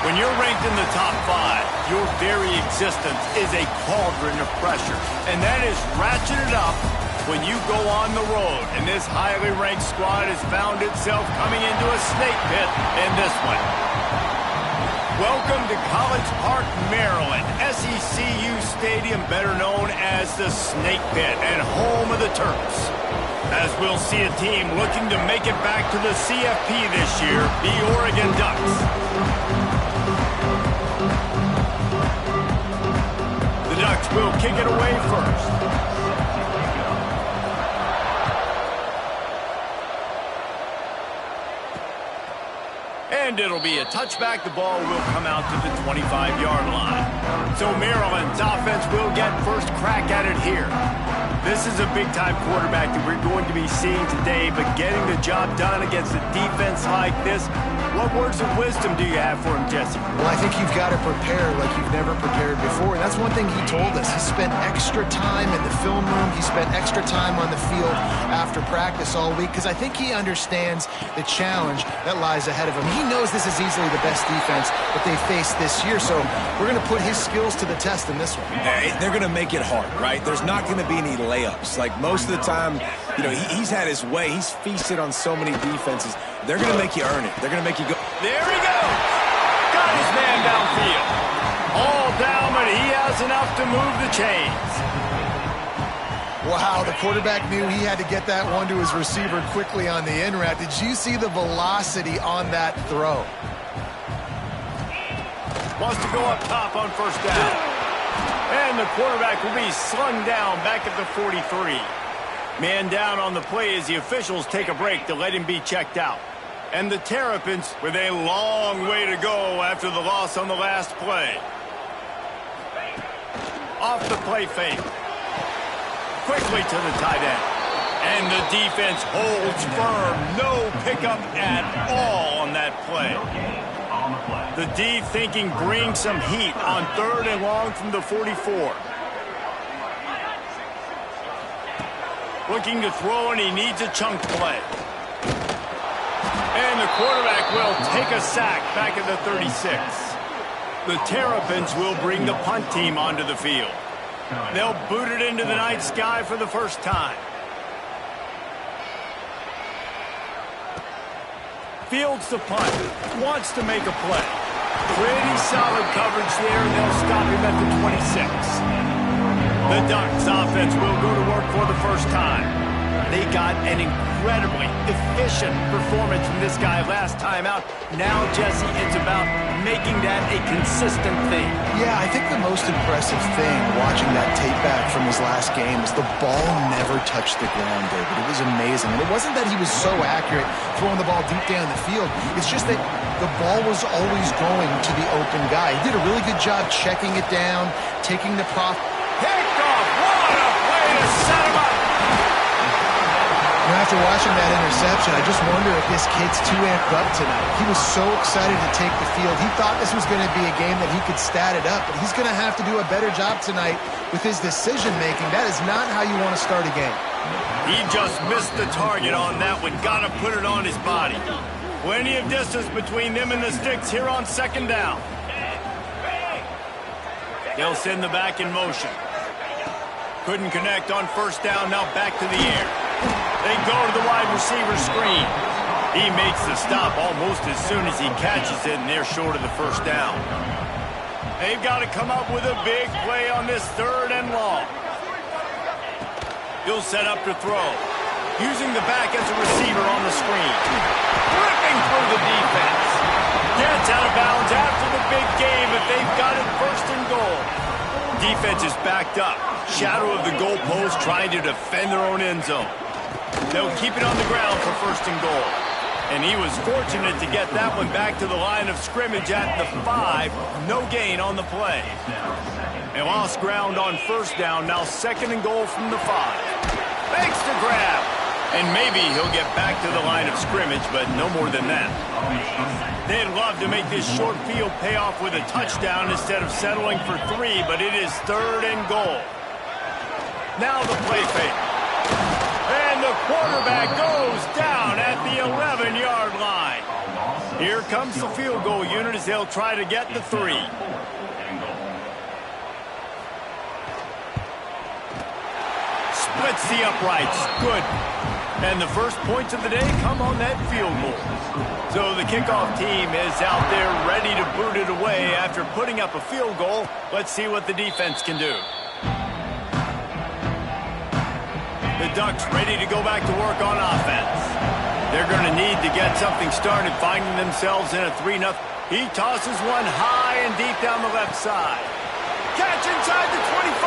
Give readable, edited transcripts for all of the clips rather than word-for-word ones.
When you're ranked in the top 5, your very existence is a cauldron of pressure. And that is ratcheted up when you go on the road. And this highly ranked squad has found itself coming into a snake pit in this one. Welcome to College Park, Maryland, SECU Stadium, better known as the Snake Pit and home of the Terps. As we'll see a team looking to make it back to the CFP this year, the Oregon Ducks. The Ducks will kick it away first. And it'll be a touchback. The ball will come out to the 25-yard line. So Maryland's offense will get first crack at it here. This is a big-time quarterback that we're going to be seeing today, but getting the job done against a defense like this, what words of wisdom do you have for him, Jesse? Well, I think you've got to prepare like you've never prepared before. And that's one thing he told us. He spent extra time in the film room. He spent extra time on the field after practice all week because I think he understands the challenge that lies ahead of him. He knows this is easily the best defense that they faced this year, so we're going to put his skills to the test in this one. They're going to make it hard, right? There's not going to be any layups. Like most of the time, you know, he's had his way. He's feasted on so many defenses. They're going to make you earn it. They're going to make you go. There he goes. Got his man downfield. All down, but he has enough to move the chains. Wow, the quarterback knew he had to get that one to his receiver quickly on the in route. Did you see the velocity on that throw? Wants to go up top on first down. And the quarterback will be slung down back at the 43. Man down on the play as the officials take a break to let him be checked out. And the Terrapins with a long way to go after the loss on the last play. Off the play fake. Quickly to the tight end. And the defense holds firm. No pickup at all on that play. The D thinking bring some heat on 3rd and long from the 44. Looking to throw, and he needs a chunk play. And the quarterback will take a sack back at the 36. The Terrapins will bring the punt team onto the field. They'll boot it into the night sky for the first time. Fields the punt. Wants to make a play. Pretty solid coverage there. They'll stop him at the 26. The Ducks offense will go to work for the first time. They got an incredibly efficient performance from this guy last time out. Now, Jesse, it's about making that a consistent thing. Yeah, I think the most impressive thing watching that tape back from his last game is the ball never touched the ground, David. It was amazing. And it wasn't that he was so accurate throwing the ball deep down the field. It's just that the ball was always going to the open guy. He did a really good job checking it down, taking the prop. Picked off. What a way to set him up. After watching that interception, I just wonder if this kid's too amped up tonight. He was so excited to take the field. He thought this was going to be a game that he could stat it up, but he's going to have to do a better job tonight with his decision-making. That is not how you want to start a game. He just missed the target on that one. Got to put it on his body. Plenty of distance between them and the sticks here on 2nd down. They'll send the back in motion. Couldn't connect on 1st down. Now back to the air. They go to the wide receiver screen. He makes the stop almost as soon as he catches it, and they're short of the 1st down. They've got to come up with a big play on this 3rd and long. He'll set up to throw. Using the back as a receiver on the screen. Ripping through the defense. Gets out of bounds after the big game, but they've got it 1st and goal. Defense is backed up. Shadow of the goalpost trying to defend their own end zone. They'll keep it on the ground for 1st and goal. And he was fortunate to get that one back to the line of scrimmage at the 5. No gain on the play. They lost ground on 1st down. Now 2nd and goal from the 5. Thanks to grab. And maybe he'll get back to the line of scrimmage, but no more than that. They'd love to make this short field pay off with a touchdown instead of settling for 3, but it is 3rd and goal. Now the play fake. And the quarterback goes down at the 11-yard line. Here comes the field goal unit as they'll try to get the 3. Splits the uprights. Good. And the first points of the day come on that field goal. So the kickoff team is out there ready to boot it away after putting up a field goal. Let's see what the defense can do. The Ducks ready to go back to work on offense. They're going to need to get something started, finding themselves in a 3-0. He tosses one high and deep down the left side. Catch inside the 25.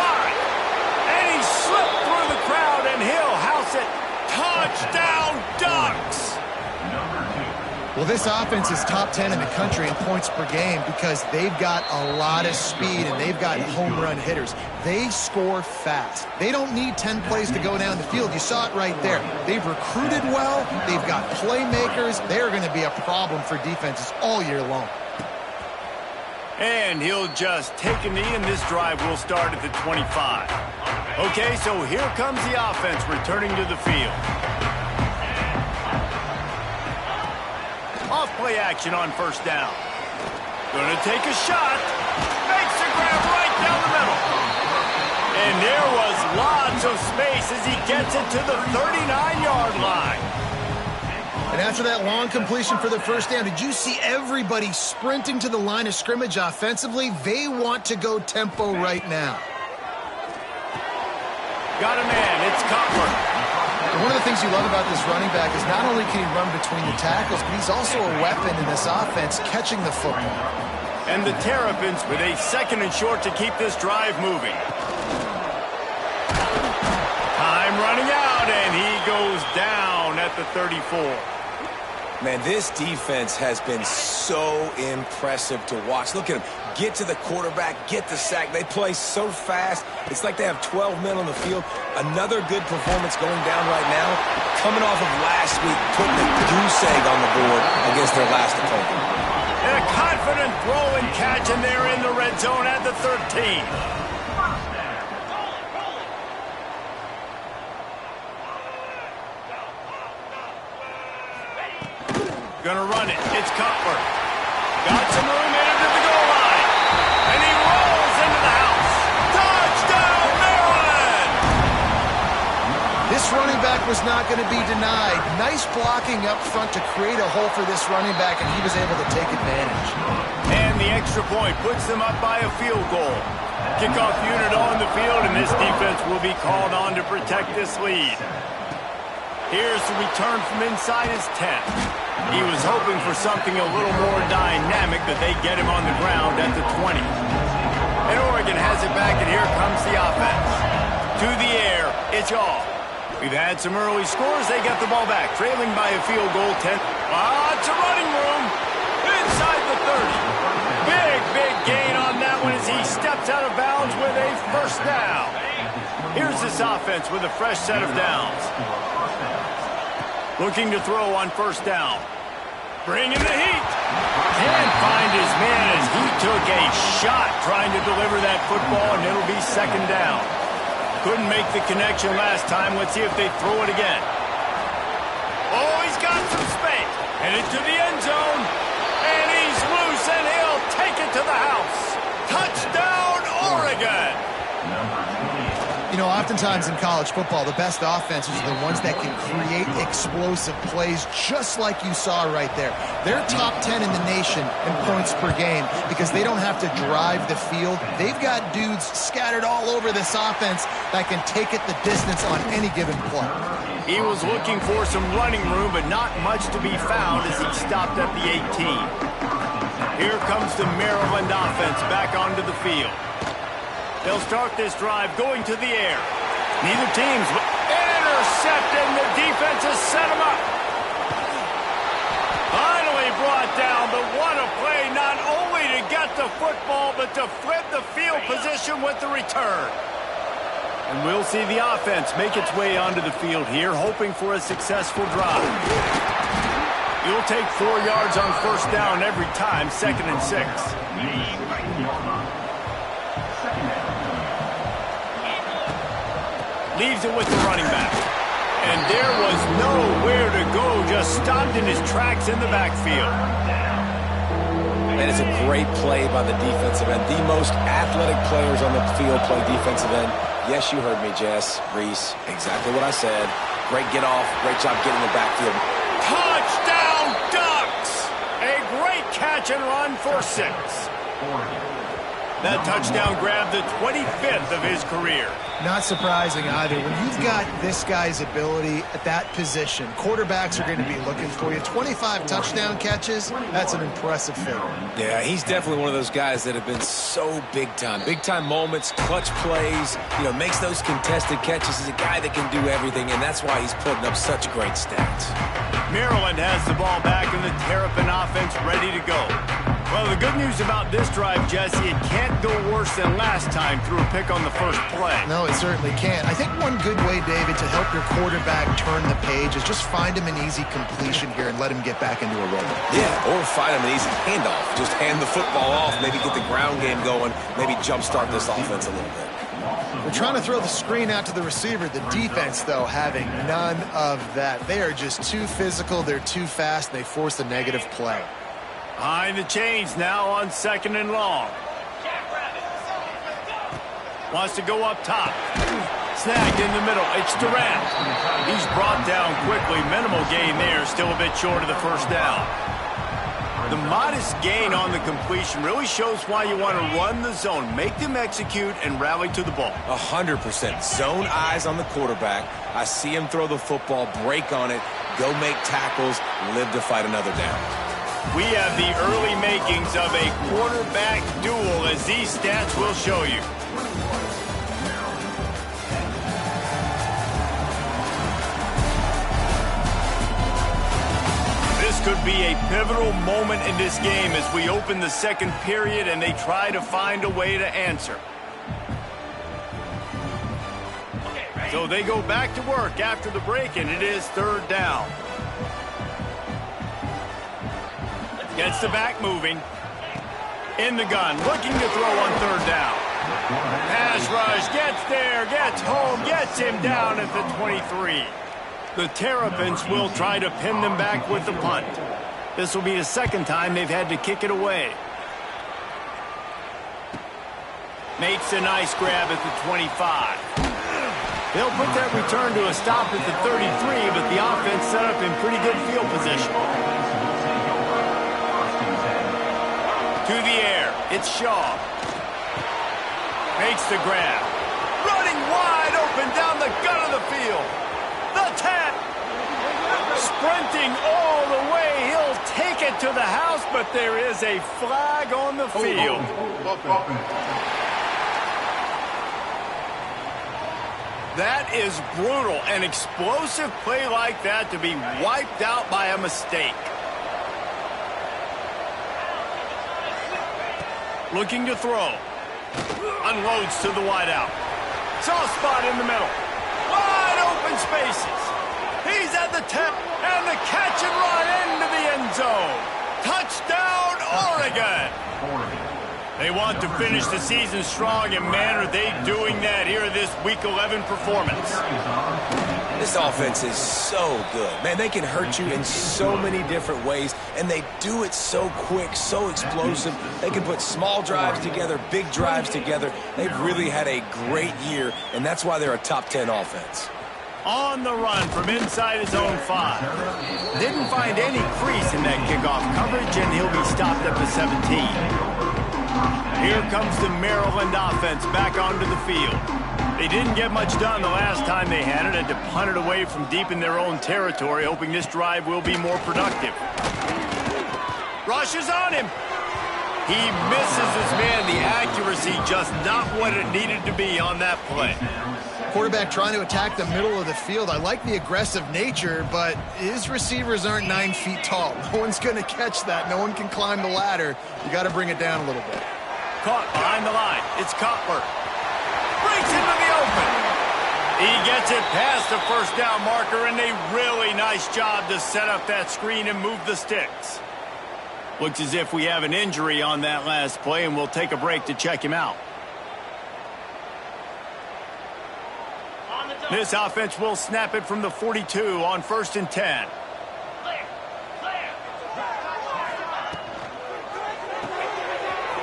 And he slipped through the crowd, and he'll house it. Touchdown, Ducks! Well, this offense is top 10 in the country in points per game because they've got a lot of speed and they've got home run hitters. They score fast. They don't need 10 plays to go down the field. You saw it right there. They've recruited well. They've got playmakers. They're going to be a problem for defenses all year long. And he'll just take a knee, and this drive will start at the 25. Okay, so here comes the offense returning to the field. Off-play action on first down. Gonna take a shot. Makes a grab right down the middle. And there was lots of space as he gets it to the 39-yard line. And after that long completion for the first down, did you see everybody sprinting to the line of scrimmage offensively? They want to go tempo right now. Got a man. It's Cutler. One of the things you love about this running back is not only can he run between the tackles, but he's also a weapon in this offense catching the football. And the Terrapins with a 2nd and short to keep this drive moving. Time running out, and he goes down at the 34. Man, this defense has been so impressive to watch. Look at them. Get to the quarterback, get the sack. They play so fast. It's like they have 12 men on the field. Another good performance going down right now. Coming off of last week, putting a goose egg on the board against their last opponent. And a confident throw and catch, and they're in the red zone at the 13. Gonna run it. It's Cutler. Got some room into the goal line. And he rolls into the house. Touchdown, Maryland! This running back was not going to be denied. Nice blocking up front to create a hole for this running back, and he was able to take advantage. And the extra point puts them up by a field goal. Kickoff unit on the field, and this defense will be called on to protect this lead. Here's the return from inside his 10. He was hoping for something a little more dynamic, but they get him on the ground at the 20. And Oregon has it back, and here comes the offense. To the air, it's off. We've had some early scores. They get the ball back, trailing by a field goal, 10. Lots of running room inside the 30. Big gain on that one as he steps out of bounds with a first down. Here's this offense with a fresh set of downs. Looking to throw on first down. Bringing the heat. Can't find his man as he took a shot trying to deliver that football, and it'll be 2nd down. Couldn't make the connection last time. Let's see if they throw it again. Oh, he's got some space. Headed to the end zone. And he's loose, and he'll take it to the house. Touchdown, Oregon! You know, oftentimes in college football, the best offenses are the ones that can create explosive plays, just like you saw right there. They're top 10 in the nation in points per game because they don't have to drive the field. They've got dudes scattered all over this offense that can take it the distance on any given play. He was looking for some running room, but not much to be found as he stopped at the 18. Here comes the Maryland offense back onto the field. They'll start this drive going to the air. Neither team's intercepted, and the defense has set him up. Finally brought down, but what a play, not only to get the football, but to flip the field position with the return. And we'll see the offense make its way onto the field here, hoping for a successful drive. You'll take 4 yards on first down every time, 2nd and 6. Leaves it with the running back. And there was nowhere to go, just stopped in his tracks in the backfield. And it's a great play by the defensive end. The most athletic players on the field play defensive end. Yes, you heard me, Jess, Reese. Exactly what I said. Great get off. Great job getting the backfield. Touchdown, Ducks! A great catch and run for 6. That touchdown grabbed the 25th of his career. Not surprising either. When you've got this guy's ability at that position, quarterbacks are going to be looking for you. 25 touchdown catches, that's an impressive figure. Yeah, he's definitely one of those guys that have been so big time. Big time moments, clutch plays, makes those contested catches. He's a guy that can do everything, and that's why he's putting up such great stats. Maryland has the ball back and the Terrapin offense ready to go. Well, the good news about this drive, Jesse, it can't go worse than last time through a pick on the first play. No, it certainly can't. I think one good way, David, to help your quarterback turn the page is just find him an easy completion here and let him get back into a rhythm. Yeah, or find him an easy handoff. Just hand the football off, maybe get the ground game going, maybe jumpstart this offense a little bit. We're trying to throw the screen out to the receiver. The defense, though, having none of that. They are just too physical. They're too fast. They force a negative play. Behind the chains now on 2nd and long. Wants to go up top. Snagged in the middle. It's Durant. He's brought down quickly. Minimal gain there. Still a bit short of the first down. The modest gain on the completion really shows why you want to run the zone. Make them execute and rally to the ball. 100%. Zone eyes on the quarterback. I see him throw the football, break on it, go make tackles, live to fight another down. We have the early makings of a quarterback duel, as these stats will show you. This could be a pivotal moment in this game as we open the second period and they try to find a way to answer. So they go back to work after the break, and it is 3rd down. Gets the back moving. In the gun, looking to throw on 3rd down. Pass rush, gets there, gets home, gets him down at the 23. The Terrapins will try to pin them back with the punt. This will be the 2nd time they've had to kick it away. Makes a nice grab at the 25. They'll put that return to a stop at the 33, but the offense set up in pretty good field position. To the air, it's Shaw. Makes the grab. Running wide open down the gut of the field. The 10. Sprinting all the way. He'll take it to the house, but there is a flag on the field. That is brutal. An explosive play like that to be wiped out by a mistake. Looking to throw. Unloads to the wideout. Soft spot in the middle. Wide open spaces. He's at the 10, and the catch and run into the end zone. Touchdown, Oregon. They want to finish the season strong, and man, are they doing that here in this Week 11 performance. This offense is so good. Man, they can hurt you in so many different ways, and they do it so quick, so explosive. They can put small drives together, big drives together. They've really had a great year, and that's why they're a top 10 offense. On the run from inside his own 5. Didn't find any crease in that kickoff coverage, and he'll be stopped at the 17. Here comes the Maryland offense back onto the field. They didn't get much done the last time they had it, and to punt it away from deep in their own territory, hoping this drive will be more productive. Rushes on him. He misses his man. The accuracy just not what it needed to be on that play. Quarterback trying to attack the middle of the field. I like the aggressive nature, but his receivers aren't 9 feet tall. No one's going to catch that. No one can climb the ladder. You got to bring it down a little bit. Caught behind the line. It's Cutler. Breaks into the open. He gets it past the first down marker, and a really nice job to set up that screen and move the sticks. Looks as if we have an injury on that last play, and we'll take a break to check him out. On the This offense will snap it from the 42 on 1st and 10.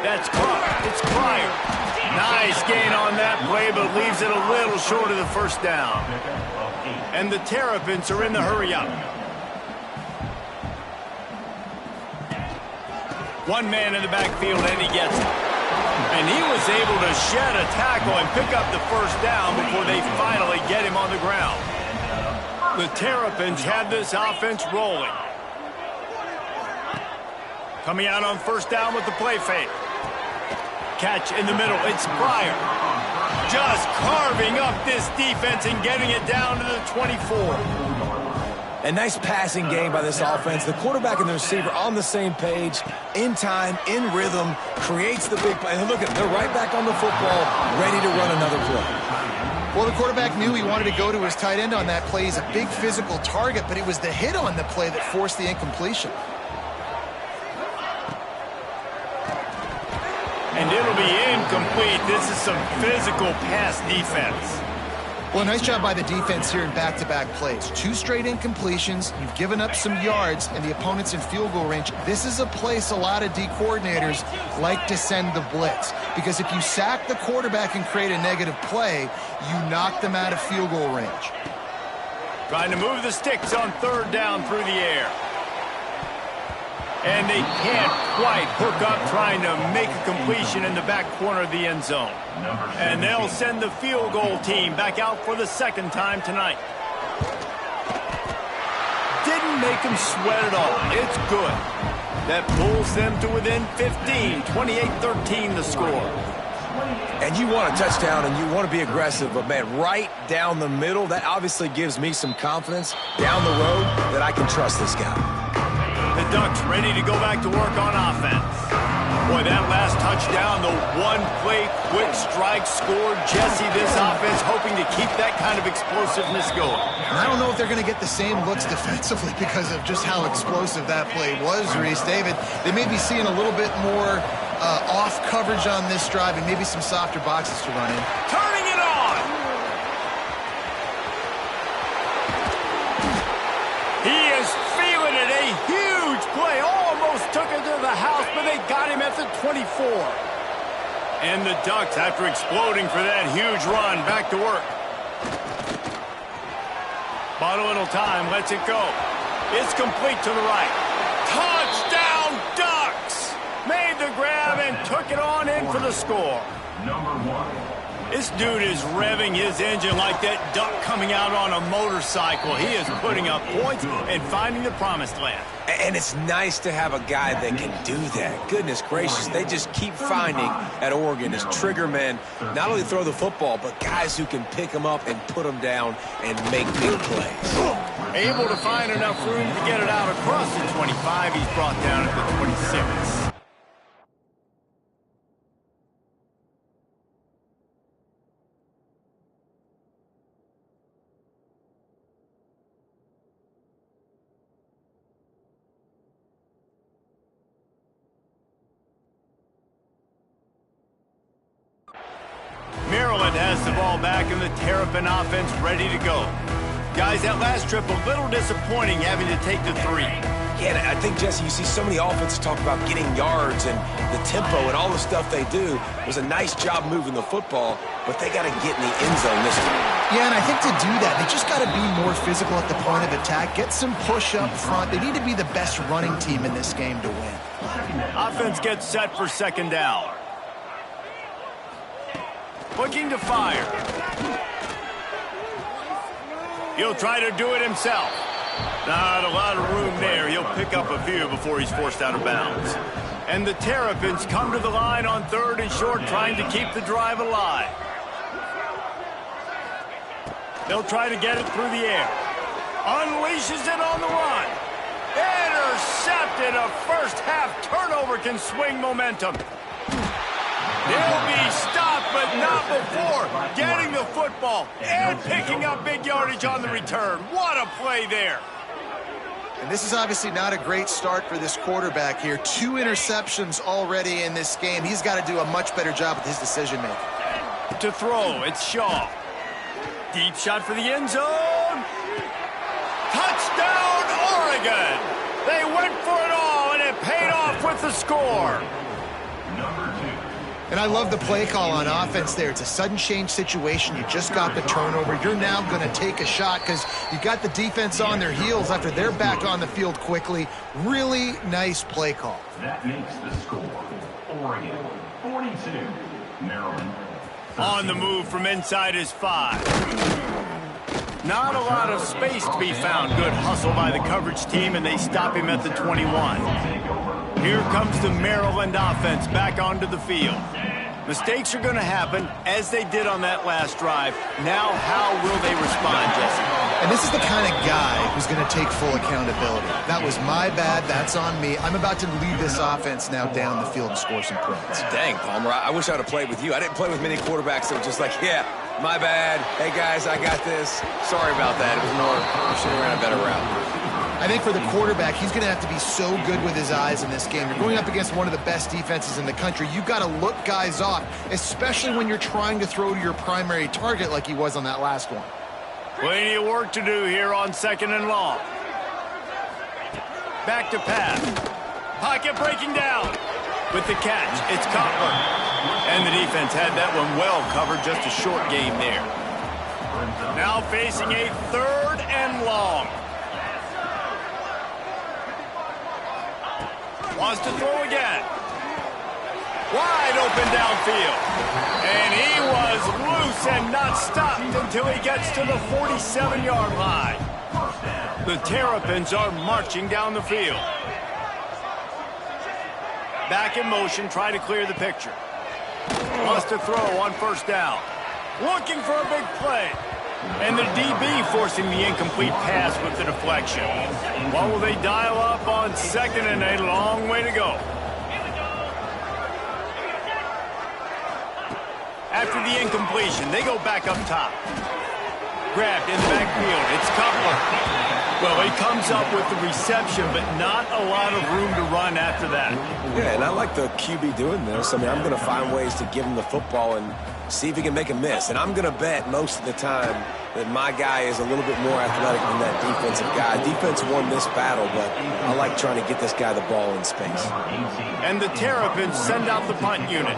That's Clark. It's Pryor. Nice gain on that play, but leaves it a little short of the first down. And the Terrapins are in the hurry-up. One man in the backfield, and he gets it. And he was able to shed a tackle and pick up the first down before they finally get him on the ground. The Terrapins have this offense rolling. Coming out on 1st down with the play fake. Catch in the middle. It's Pryor. Just carving up this defense and getting it down to the 24. A nice passing game by this offense. The quarterback and the receiver on the same page, in time, in rhythm, creates the big play. And look at them, they're right back on the football, ready to run another play. Well, the quarterback knew he wanted to go to his tight end on that play. He's a big physical target, but it was the hit on the play that forced the incompletion. And it'll be incomplete. This is some physical pass defense. Well, nice job by the defense here in back-to-back plays. 2 straight incompletions. You've given up some yards, and the opponent's in field goal range. This is a place a lot of D coordinators like to send the blitz, because if you sack the quarterback and create a negative play, you knock them out of field goal range. Trying to move the sticks on 3rd down through the air. And they can't quite hook up trying to make a completion in the back corner of the end zone. And they'll send the field goal team back out for the 2nd time tonight. Didn't make them sweat at all. It's good. That pulls them to within 15, 28-13 the score. And you want a touchdown and you want to be aggressive, but man, right down the middle, that obviously gives me some confidence down the road that I can trust this guy. The Ducks ready to go back to work on offense. Boy, that last touchdown, the one-play quick strike scored. Jesse, this offense hoping to keep that kind of explosiveness going. And I don't know if they're going to get the same looks defensively because of just how explosive that play was, Reese. David, they may be seeing a little bit more off coverage on this drive and maybe some softer boxes to run in. Turning it on! He is feeling it. A huge play. Almost took it to the house, but they got him at the 24. And the Ducks, after exploding for that huge run, back to work. Bought a little time, lets it go. It's complete to the right. Touchdown, Ducks! Made the grab and took it on in for the score. Number 1. This dude is revving his engine like that duck coming out on a motorcycle. He is putting up points and finding the promised land. And it's nice to have a guy that can do that. Goodness gracious, they just keep finding at Oregon as trigger men, not only throw the football, but guys who can pick them up and put them down and make big plays. Able to find enough room to get it out across the 25. He's brought down at the 26. Maryland has the ball back and the Terrapin offense ready to go. Guys, that last trip a little disappointing having to take the 3. Yeah, I think, Jesse, you see so many offenses talk about getting yards and the tempo and all the stuff they do. It was a nice job moving the football, but they got to get in the end zone this time. Yeah, and I think to do that, they just got to be more physical at the point of attack, get some push up front. They need to be the best running team in this game to win. Offense gets set for 2nd down. Looking to fire. He'll try to do it himself. Not a lot of room there. He'll pick up a few before he's forced out of bounds. And the Terrapins come to the line on 3rd and short, trying to keep the drive alive. They'll try to get it through the air. Unleashes it on the run. Intercepted. A first-half turnover can swing momentum. They'll be stopped, but not before getting the football and picking up big yardage on the return. What a play there. And this is obviously not a great start for this quarterback here. 2 interceptions already in this game. He's got to do a much better job with his decision-making. To throw, it's Shaw. Deep shot for the end zone. Touchdown, Oregon. They went for it all, and it paid off with the score. And I love the play call on offense there. It's a sudden change situation. You just got the turnover. You're now going to take a shot because you got the defense on their heels after they're back on the field quickly. Really nice play call. That makes the score. Oregon 42, Maryland 13. On the move from inside his 5. Not a lot of space to be found. Good hustle by the coverage team, and they stop him at the 21. Here comes the Maryland offense back onto the field. Mistakes are going to happen, as they did on that last drive. Now, how will they respond, Jesse? And this is the kind of guy who's going to take full accountability. That was my bad. That's on me. I'm about to lead this offense now down the field and score some points. Dang, Palmer, I wish I would have played with you. I didn't play with many quarterbacks that were just like, yeah, my bad. Hey, guys, I got this. Sorry about that. It was more, we should have ran a better route. I think for the quarterback, he's going to have to be so good with his eyes in this game. You're going up against one of the best defenses in the country. You've got to look guys off, especially when you're trying to throw to your primary target like he was on that last one. Plenty of work to do here on 2nd and long. Back to pass. Pocket breaking down. With the catch, it's Cutler. And the defense had that one well covered, just a short game there. Now facing a 3rd and long. Wants to throw again. Wide open downfield. And he was loose and not stopped until he gets to the 47-yard line. The Terrapins are marching down the field. Back in motion, try to clear the picture. Wants to throw on 1st down. Looking for a big play. And the DB forcing the incomplete pass with the deflection. What will they dial up on 2nd and a long way to go? After the incompletion, they go back up top. Grabbed in the backfield. It's Cutler. Well, he comes up with the reception, but not a lot of room to run after that. Yeah, and I like the QB doing this. I mean, I'm going to find ways to give him the football and see if he can make a miss. And I'm going to bet most of the time that my guy is a little bit more athletic than that defensive guy. Defense won this battle, but I like trying to get this guy the ball in space. And the Terrapins send out the punt unit.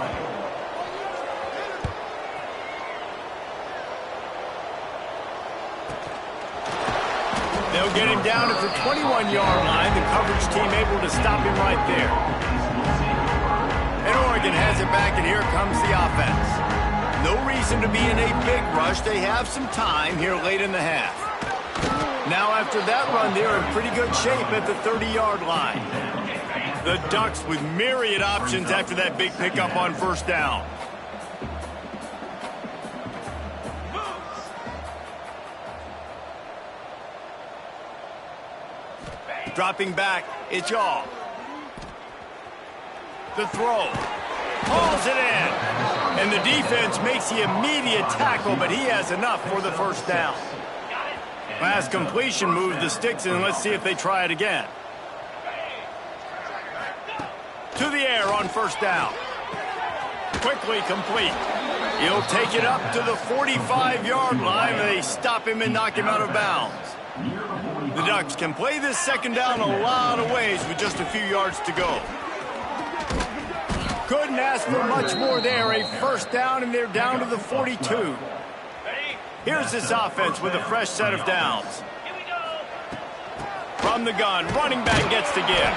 They'll get him down at the 21-yard line. The coverage team able to stop him right there. And Oregon has it back, and here comes the offense. No reason to be in a big rush. They have some time here late in the half. Now after that run, they're in pretty good shape at the 30-yard line. The Ducks with myriad options after that big pickup on 1st down. Dropping back, it's Yaw. The throw. Hauls it in. And the defense makes the immediate tackle, but he has enough for the 1st down. Last completion moved the sticks in. Let's see if they try it again. To the air on 1st down. Quickly complete. He'll take it up to the 45-yard line. They stop him and knock him out of bounds. The Ducks can play this 2nd down a lot of ways with just a few yards to go. Couldn't ask for much more there. A 1st down, and they're down to the 42. Here's this offense with a fresh set of downs. From the gun, running back gets the give.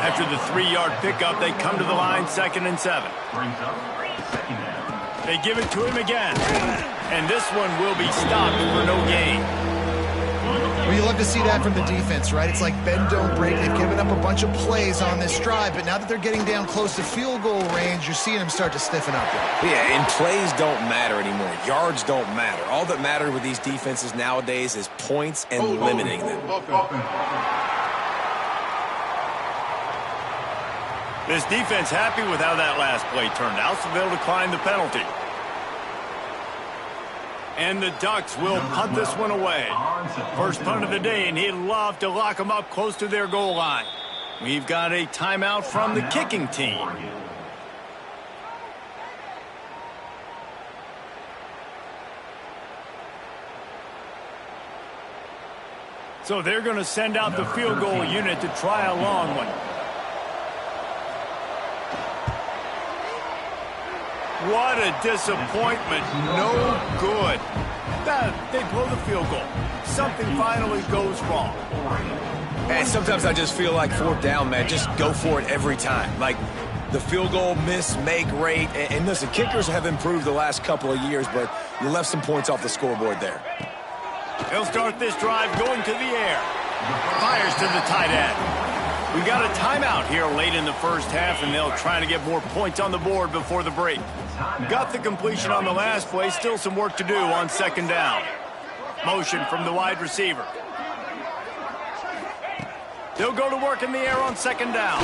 After the 3-yard pickup, they come to the line 2nd and 7. They give it to him again. And this one will be stopped for no gain. Well, you love to see that from the defense, right? It's like bend, don't break. They've given up a bunch of plays on this drive, but now that they're getting down close to field goal range, you're seeing them start to stiffen up. Yeah, and plays don't matter anymore. Yards don't matter. All that matters with these defenses nowadays is points and limiting them. This defense happy with how that last play turned out, so they'll decline the penalty. And the Ducks will punt this one away. First punt of the day, and he'd love to lock them up close to their goal line. We've got a timeout from the kicking team. So they're going to send out the field goal unit to try a long one. What a disappointment. No good. They blow the field goal. Something finally goes wrong. And sometimes I just feel like fourth down, man, just go for it every time. Like the field goal miss-make rate. And listen, kickers have improved the last couple of years, but you left some points off the scoreboard there. He'll start this drive going to the air. Fires to the tight end. We got a timeout here late in the first half, and they'll try to get more points on the board before the break. Got the completion on the last play. Still some work to do on second down. Motion from the wide receiver. They'll go to work in the air on second down.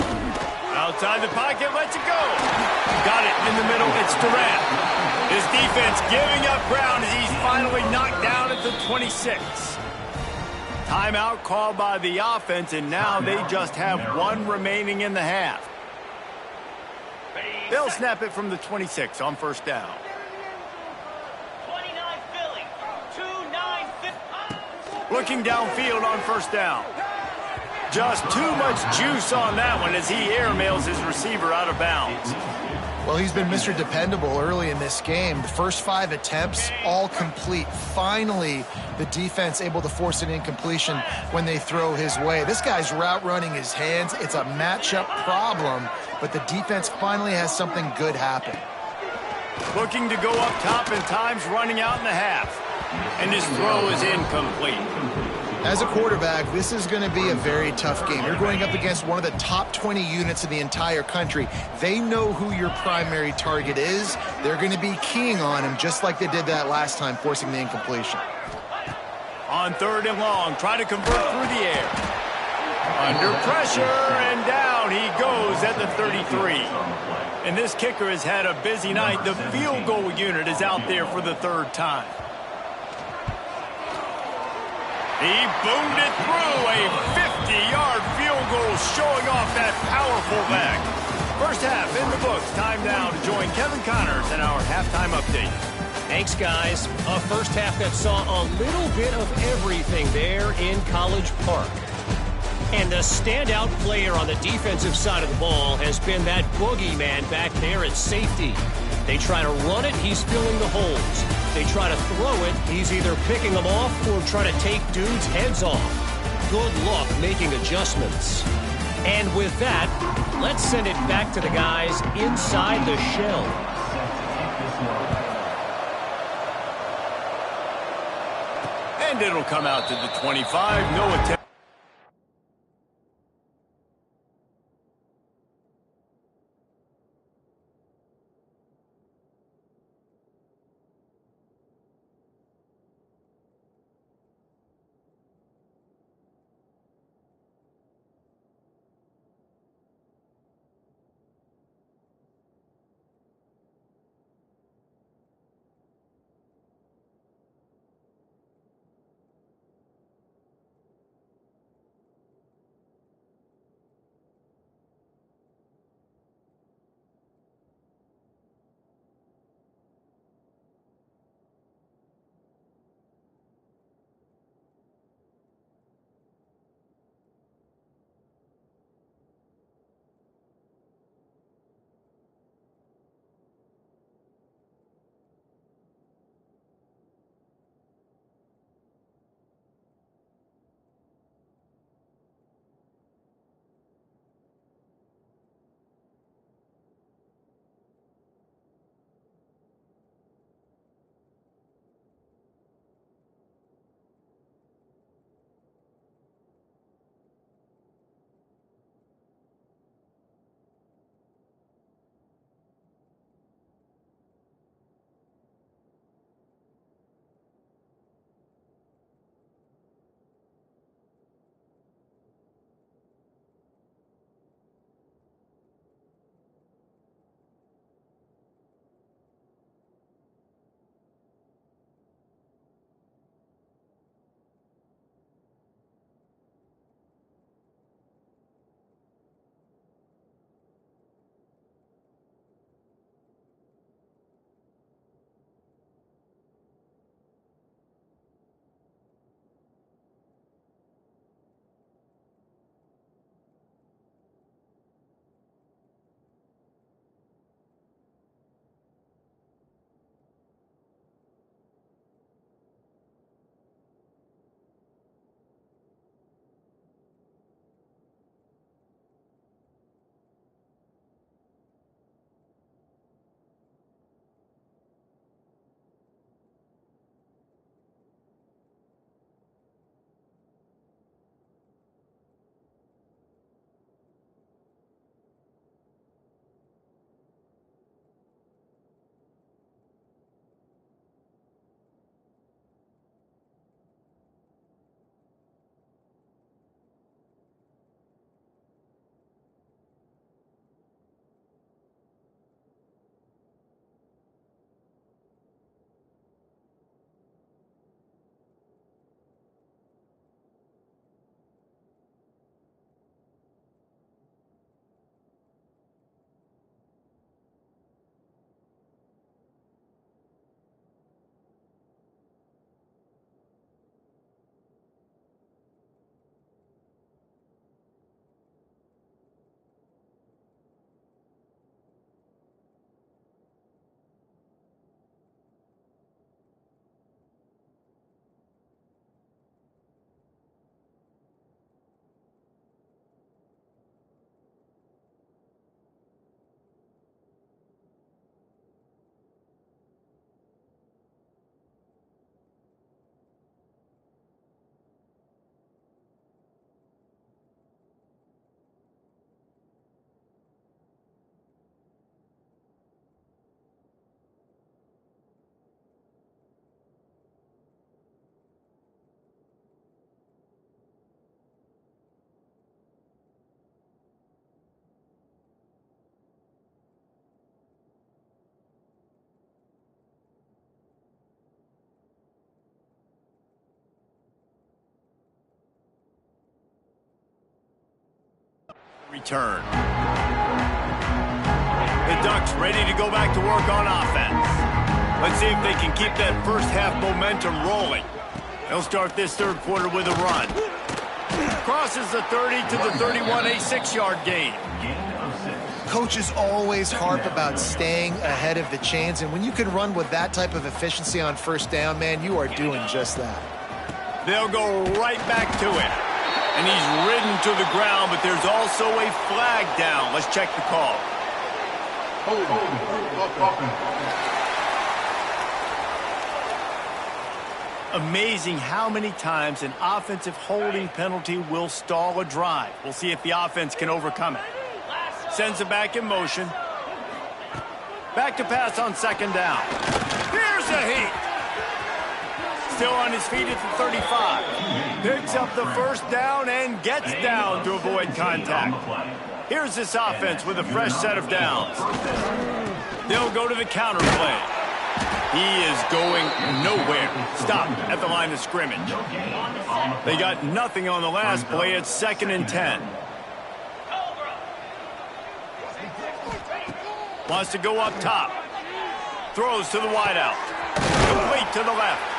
Outside the pocket, lets it go. Got it in the middle. It's Durant. His defense giving up ground as he's finally knocked down at the 26. Timeout called by the offense, and now they just have one remaining in the half. They'll snap it from the 26 on first down. 29 Philly, 2-9 Philly. Looking downfield on first down. Just too much juice on that one as he airmails his receiver out of bounds. Well, he's been Mr. Dependable early in this game. The first 5 attempts, all complete. Finally, the defense able to force an incompletion when they throw his way. This guy's route running his hands. It's a matchup problem, but the defense finally has something good happen. Looking to go up top and time's running out in the half. And his throw is incomplete. As a quarterback, this is going to be a very tough game. You're going up against one of the top 20 units in the entire country. They know who your primary target is. They're going to be keying on him just like they did that last time, forcing the incompletion. On third and long, try to convert through the air. Under pressure, and down he goes at the 33. And this kicker has had a busy night. The field goal unit is out there for the third time. He boomed it through a 50-yard field goal, showing off that powerful back. First half in the books. Time now to join Kevin Connors in our halftime update. Thanks, guys. A first half that saw a little bit of everything there in College Park. And the standout player on the defensive side of the ball has been that boogeyman back there at safety. They try to run it, he's filling the holes. They try to throw it, he's either picking them off or trying to take dudes' heads off. Good luck making adjustments. And with that, let's send it back to the guys inside the shell. And it'll come out to the 25. No attempt. Return. The Ducks ready to go back to work on offense. Let's see if they can keep that first half momentum rolling. They'll start this third quarter with a run. Crosses the 30 to the 31, a 6-yard gain. Coaches always harp about staying ahead of the chains, and when you can run with that type of efficiency on first down, man, you are doing just that. They'll go right back to it. And he's ridden to the ground, but there's also a flag down. Let's check the call. Amazing how many times an offensive holding penalty will stall a drive. We'll see if the offense can overcome it. Sends it back in motion. Back to pass on second down. Here's a heat. Still on his feet at the 35. Picks up the first down and gets down to avoid contact. Here's this offense with a fresh set of downs. They'll go to the counter play. He is going nowhere. Stop at the line of scrimmage. They got nothing on the last play. It's 2nd and 10. Wants to go up top. Throws to the wideout. Complete to the left.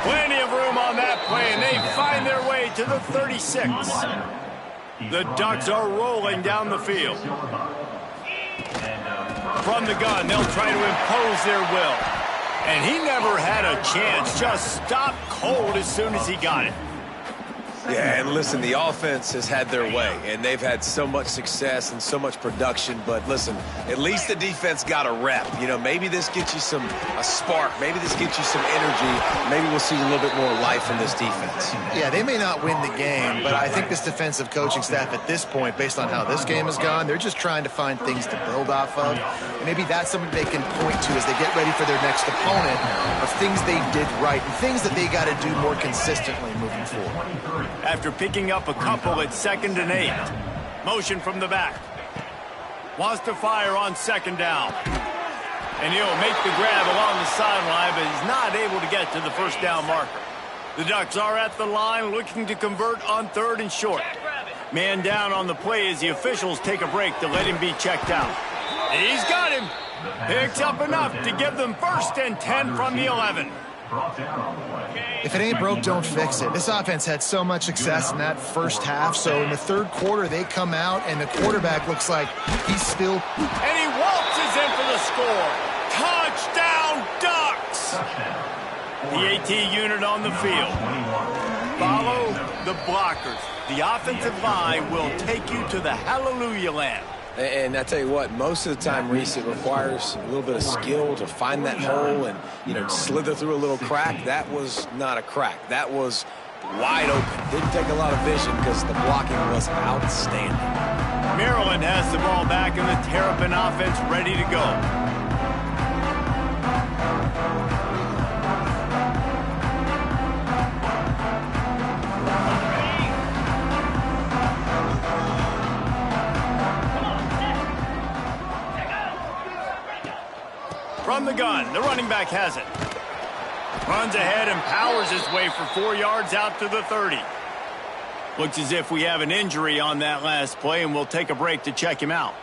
Plenty of room on that play, and they find their way to the 36. The Ducks are rolling down the field. From the gun, they'll try to impose their will. And he never had a chance. Just stopped cold as soon as he got it. Yeah, and listen, the offense has had their way, and they've had so much success and so much production. But listen, at least the defense got a rep. You know, maybe this gets you a spark. Maybe this gets you some energy. Maybe we'll see a little bit more life in this defense. Yeah, they may not win the game, but I think this defensive coaching staff at this point, based on how this game has gone, they're just trying to find things to build off of. And maybe that's something they can point to as they get ready for their next opponent of things they did right and things that they got to do more consistently moving forward. After picking up a couple at 2nd and 8. Motion from the back. Wants to fire on second down. And he'll make the grab along the sideline, but he's not able to get to the first down marker. The Ducks are at the line looking to convert on 3rd and short. Man down on the play as the officials take a break to let him be checked out. And he's got him. Picks up enough to give them 1st and 10 from the 11. If it ain't broke, don't fix it. This offense had so much success in that first half, so in the third quarter they come out and the quarterback looks like he's still... And he waltzes in for the score. Touchdown, Ducks! The AT unit on the field. Follow the blockers. The offensive line will take you to the hallelujah land. And I tell you what, most of the time, Reese, it requires a little bit of skill to find that hole and, you know, slither through a little crack. That was not a crack. That was wide open. Didn't take a lot of vision because the blocking was outstanding. Maryland has the ball back and the Terrapin offense ready to go. From the gun, the running back has it. Runs ahead and powers his way for 4 yards out to the 30. Looks as if we have an injury on that last play, and we'll take a break to check him out.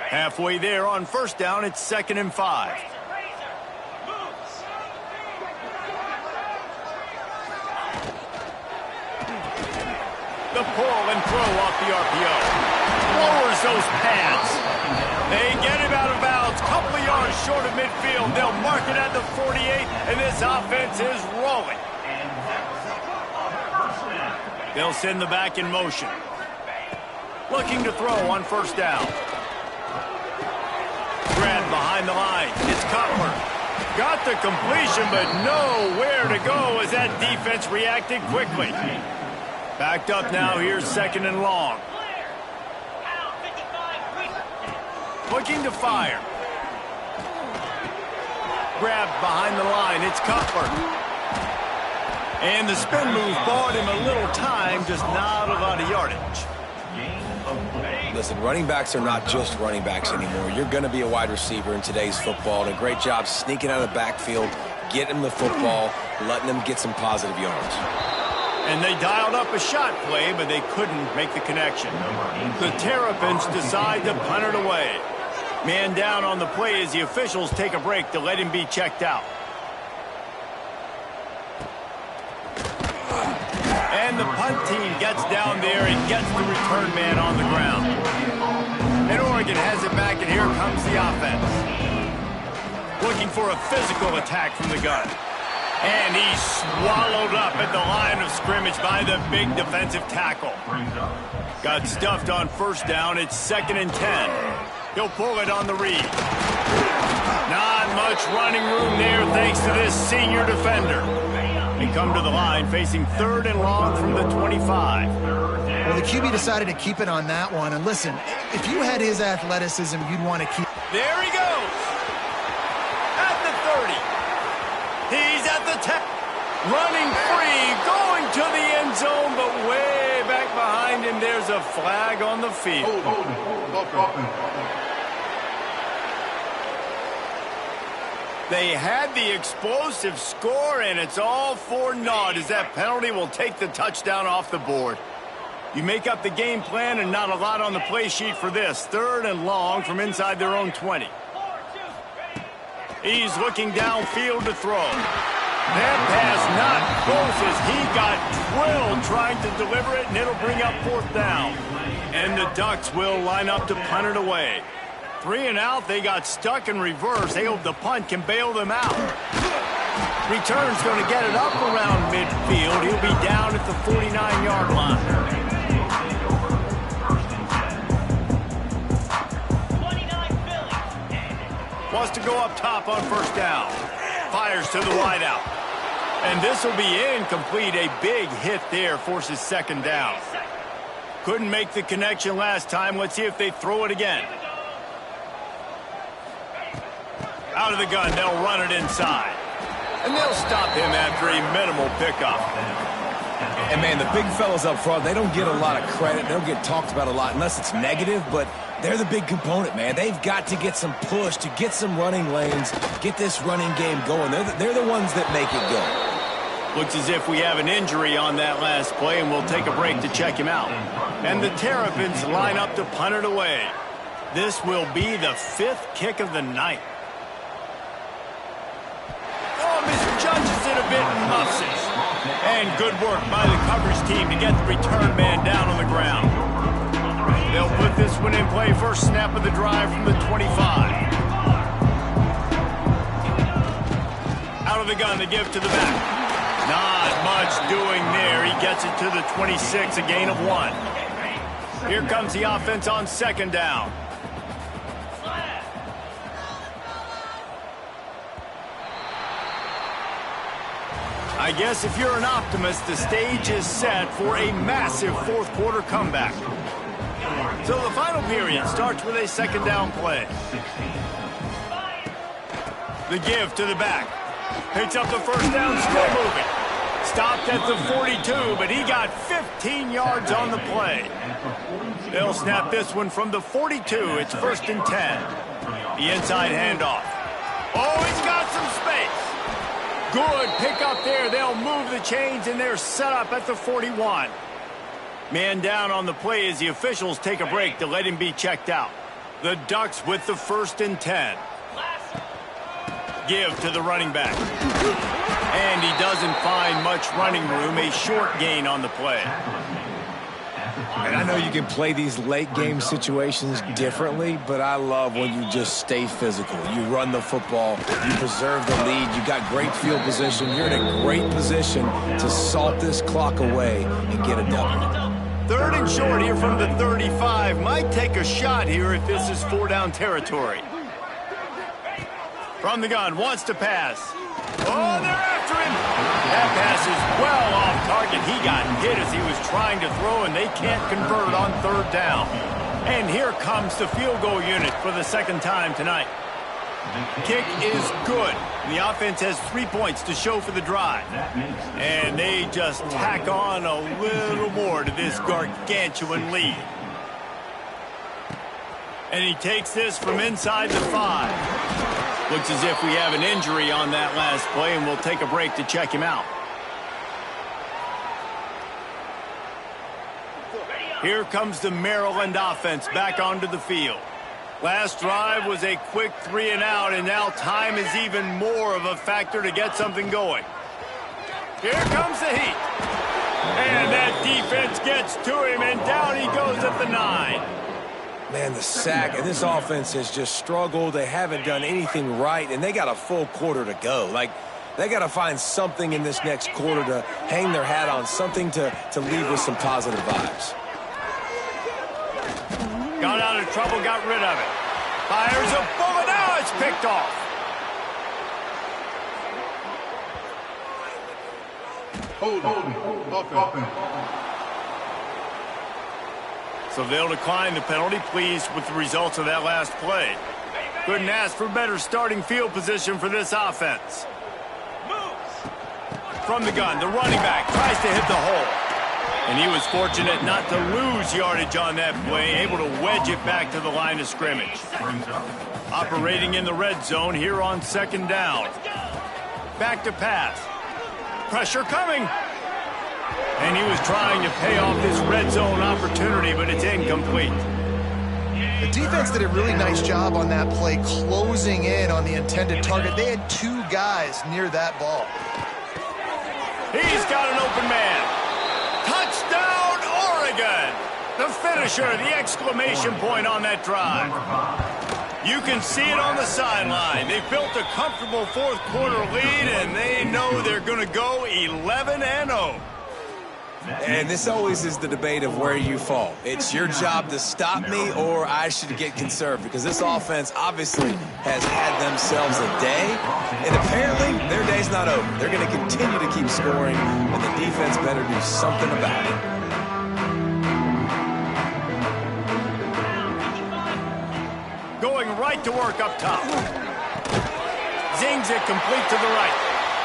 Halfway there on first down, it's 2nd and 5. The pull and throw off the RPO. Lowers those pads. They get him out of bounds. Couple of yards short of midfield. They'll mark it at the 48, and this offense is rolling. They'll send the back in motion. Looking to throw on first down. Grab behind the line. It's Cutler. Got the completion, but nowhere to go as that defense reacted quickly. Backed up now, here's 2nd and long. Looking to fire. Grabbed behind the line, it's Cutler. And the spin move bought him a little time, just not a lot of yardage. Listen, running backs are not just running backs anymore. You're going to be a wide receiver in today's football, and a great job sneaking out of the backfield, getting them the football, letting them get some positive yards. And they dialed up a shot play, but they couldn't make the connection. The Terrapins decide to punt it away. Man down on the play as the officials take a break to let him be checked out. And the punt team gets down there and gets the return man on the ground. And Oregon has it back, and here comes the offense. Looking for a physical attack from the gun. And he's swallowed up at the line of scrimmage by the big defensive tackle. Got stuffed on first down. It's 2nd and 10. He'll pull it on the read. Not much running room there thanks to this senior defender. They come to the line facing 3rd and long from the 25. Well, the QB decided to keep it on that one. And listen, if you had his athleticism, you'd want to keep... There he goes. At the 30. He's at the 10. Running free, going to the end zone, but way back behind him, there's a flag on the field. They had the explosive score, and it's all for naught as that penalty will take the touchdown off the board. You make up the game plan and not a lot on the play sheet for this. 3rd and long from inside their own 20. He's looking downfield to throw. That pass not close as he got drilled trying to deliver it, and it'll bring up 4th down. And the Ducks will line up to punt it away. 3 and out, they got stuck in reverse. They hope the punt can bail them out. Return's going to get it up around midfield. He'll be down at the 49-yard line. 29 Philly. Wants to go up top on first down. Fires to the wideout. And this will be incomplete. A big hit there forces 2nd down. Couldn't make the connection last time. Let's see if they throw it again. Out of the gun, they'll run it inside. And they'll stop him after a minimal pickup. And, man, the big fellas up front, they don't get a lot of credit. They don't get talked about a lot unless it's negative, but they're the big component, man. They've got to get some push to get some running lanes, get this running game going. They're the ones that make it go. Looks as if we have an injury on that last play, and we'll take a break to check him out. And the Terrapins line up to punt it away. This will be the 5th kick of the night. Misjudges it a bit and muffs it. And good work by the coverage team to get the return man down on the ground. They'll put this one in play first snap of the drive from the 25. Out of the gun to give to the back. Not much doing there. He gets it to the 26, a gain of 1. Here comes the offense on 2nd down. I guess if you're an optimist, the stage is set for a massive 4th quarter comeback. So the final period starts with a 2nd down play. The give to the back. Picks up the first down, still moving. Stopped at the 42, but he got 15 yards on the play. They'll snap this one from the 42. It's 1st and 10. The inside handoff. Oh, he's got some space. Good pick up there. They'll move the chains, and they're set up at the 41. Man down on the play as the officials take a break to let him be checked out. The Ducks with the 1st and 10. Give to the running back. And he doesn't find much running room. A short gain on the play. And I know you can play these late game situations differently, but I love when you just stay physical. You run the football, you preserve the lead, you got great field position, you're in a great position to salt this clock away and get a W. 3rd and short here from the 35. Might take a shot here if this is 4-down territory. From the gun, wants to pass. Oh, they're after him. That pass is well off target. He got hit as he was trying to throw, and they can't convert on 3rd down. And here comes the field goal unit for the 2nd time tonight. Kick is good. The offense has 3 points to show for the drive. And they just tack on a little more to this gargantuan lead. And he takes this from inside the 5. Looks as if we have an injury on that last play, and we'll take a break to check him out. Here comes the Maryland offense back onto the field. Last drive was a quick 3 and out, and now time is even more of a factor to get something going. Here comes the heat. And that defense gets to him, and down he goes at the 9. Man, the sack, and this offense has just struggled. They haven't done anything right, and they got a full quarter to go. Like, they got to find something in this next quarter to hang their hat on, something to leave with some positive vibes. Got out of trouble, got rid of it. Fires a bullet, now it's picked off. So they'll decline the penalty, pleased with the results of that last play. Couldn't ask for better starting field position for this offense. From the gun, the running back tries to hit the hole. And he was fortunate not to lose yardage on that play, able to wedge it back to the line of scrimmage. Operating in the red zone here on 2nd down. Back to pass. Pressure coming. And he was trying to pay off this red zone opportunity, but it's incomplete. The defense did a really nice job on that play, closing in on the intended target. They had 2 guys near that ball. He's got an open man. Touchdown, Oregon! The finisher, the exclamation point on that drive. You can see it on the sideline. They built a comfortable 4th quarter lead, and they know they're going to go 11-0. And this always is the debate of where you fall. It's your job to stop me, or I should get conserved, because this offense obviously has had themselves a day, and apparently their day's not over. They're going to continue to keep scoring, and the defense better do something about it. Going right to work up top. Zings it complete to the right.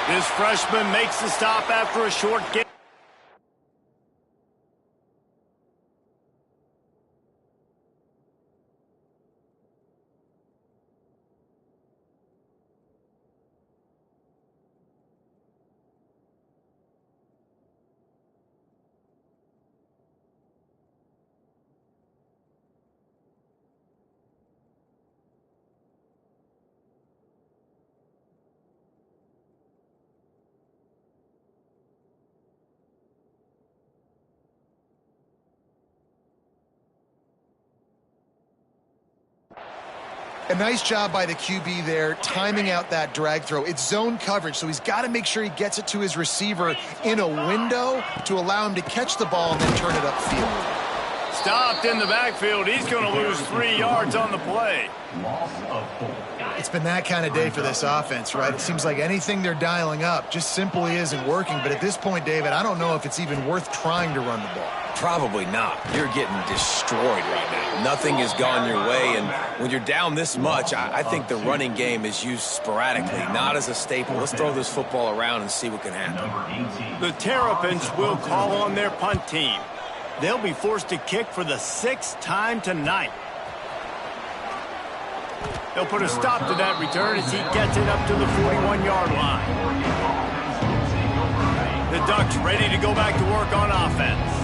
This freshman makes the stop after a short gain. A nice job by the QB there, timing out that drag throw. It's zone coverage, so he's got to make sure he gets it to his receiver in a window to allow him to catch the ball and then turn it upfield. Stopped in the backfield. He's going to lose 3 yards on the play. It's been that kind of day for this offense, right? It seems like anything they're dialing up just simply isn't working. But at this point, David, I don't know if it's even worth trying to run the ball. Probably not. You're getting destroyed right now. Nothing has gone your way, and when you're down this much, I think the running game is used sporadically, not as a staple. Let's throw this football around and see what can happen. The Terrapins will call on their punt team. They'll be forced to kick for the 6th time tonight. They'll put a stop to that return as he gets it up to the 41-yard line. The Ducks ready to go back to work on offense.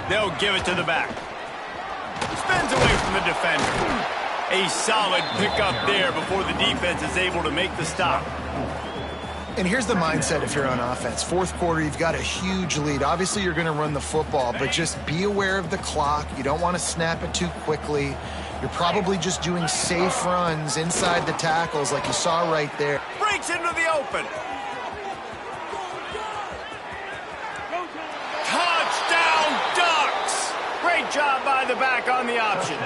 They'll give it to the back. Spins away from the defender. A solid pickup there before the defense is able to make the stop. And here's the mindset if you're on offense. 4th quarter, you've got a huge lead. Obviously, you're going to run the football, but just be aware of the clock. You don't want to snap it too quickly. You're probably just doing safe runs inside the tackles like you saw right there. Breaks into the open. Touchdown, Ducks! Great job by the back on the option.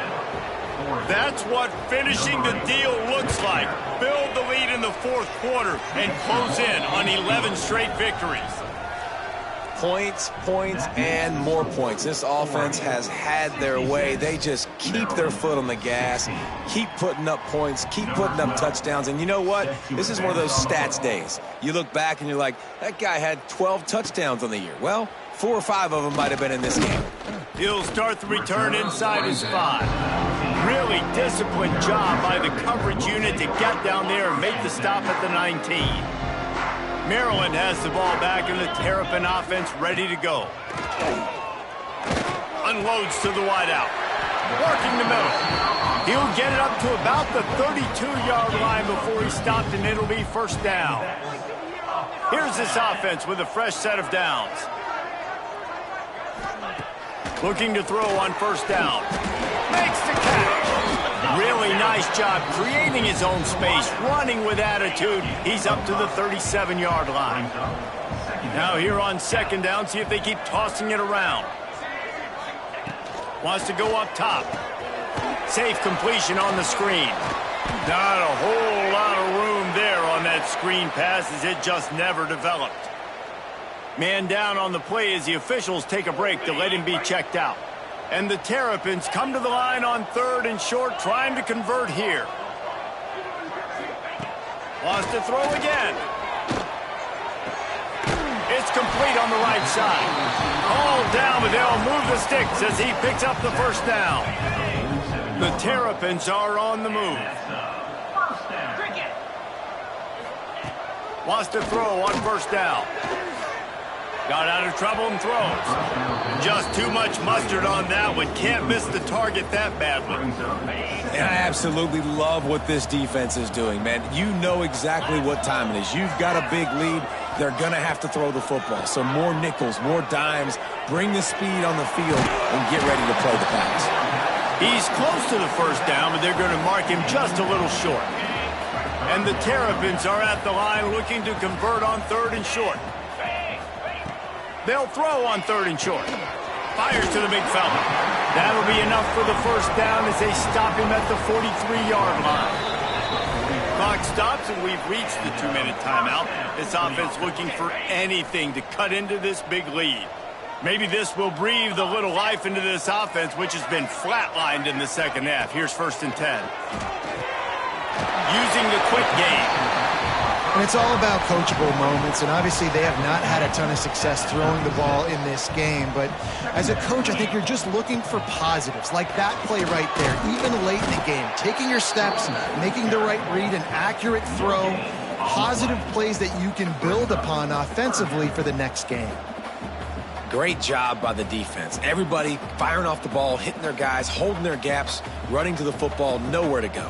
That's what finishing the deal looks like. Build the lead in the 4th quarter and close in on 11 straight victories. Points, points, and more points. This offense has had their way. They just keep their foot on the gas, keep putting up points, keep putting up touchdowns. And you know what? This is one of those stats days. You look back and you're like, that guy had 12 touchdowns on the year. Well, 4 or 5 of them might have been in this game. He'll start the return inside his 5. Really disciplined job by the coverage unit to get down there and make the stop at the 19. Maryland has the ball back and the Terrapin offense ready to go. Unloads to the wideout. Working the middle. He'll get it up to about the 32-yard line before he stopped, and it'll be first down. Here's this offense with a fresh set of downs. Looking to throw on first down. Makes the catch. Really nice job creating his own space, running with attitude. He's up to the 37-yard line. Now here on second down, see if they keep tossing it around. Wants to go up top. Safe completion on the screen. Not a whole lot of room there on that screen pass as it just never developed. Man down on the play as the officials take a break to let him be checked out. And the Terrapins come to the line on 3rd and short, trying to convert here. Wants to throw again. It's complete on the right side. All down, but they'll move the sticks as he picks up the first down. The Terrapins are on the move. Wants to throw on first down. Got out of trouble and throws. Just too much mustard on that one. Can't miss the target that badly. And I absolutely love what this defense is doing, man. You know exactly what time it is. You've got a big lead. They're going to have to throw the football. So more nickels, more dimes. Bring the speed on the field and get ready to play the pass. He's close to the first down, but they're going to mark him just a little short. And the Terrapins are at the line looking to convert on 3rd and short. They'll throw on 3rd and short. Fires to the big fella. That'll be enough for the first down as they stop him at the 43-yard line. Clock stops and we've reached the 2-minute timeout. This offense looking for anything to cut into this big lead. Maybe this will breathe a little life into this offense, which has been flatlined in the second half. Here's 1st and 10. Using the quick game. And it's all about coachable moments, and obviously they have not had a ton of success throwing the ball in this game. But as a coach, I think you're just looking for positives, like that play right there, even late in the game. Taking your steps, making the right read, an accurate throw, positive plays that you can build upon offensively for the next game. Great job by the defense. Everybody firing off the ball, hitting their guys, holding their gaps, running to the football, nowhere to go.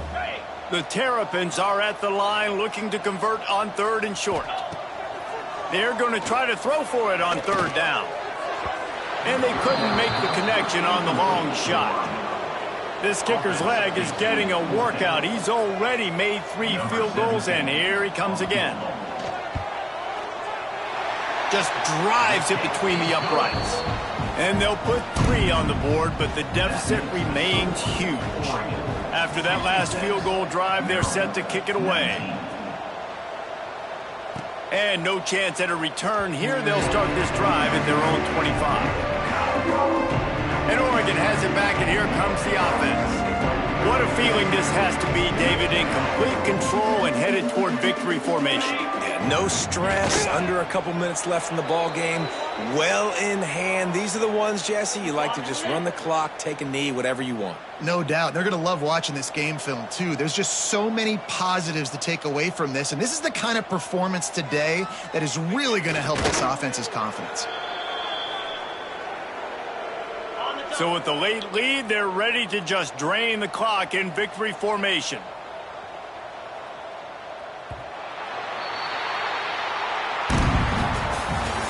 The Terrapins are at the line looking to convert on 3rd and short. They're going to try to throw for it on 3rd down. And they couldn't make the connection on the long shot. This kicker's leg is getting a workout. He's already made 3 field goals, and here he comes again. Just drives it between the uprights. And they'll put 3 on the board, but the deficit remains huge. After that last field goal drive, they're set to kick it away. And no chance at a return here. They'll start this drive at their own 25. And Oregon has it back, and here comes the offense. What a feeling this has to be, David, in complete control and headed toward victory formation. No stress, under a couple minutes left in the ball game. Well in hand. These are the ones, Jesse, you like to just run the clock, take a knee, whatever you want. No doubt. They're going to love watching this game film, too. There's just so many positives to take away from this, and this is the kind of performance today that is really going to help this offense's confidence. So with the late lead, they're ready to just drain the clock in victory formation.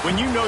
When you know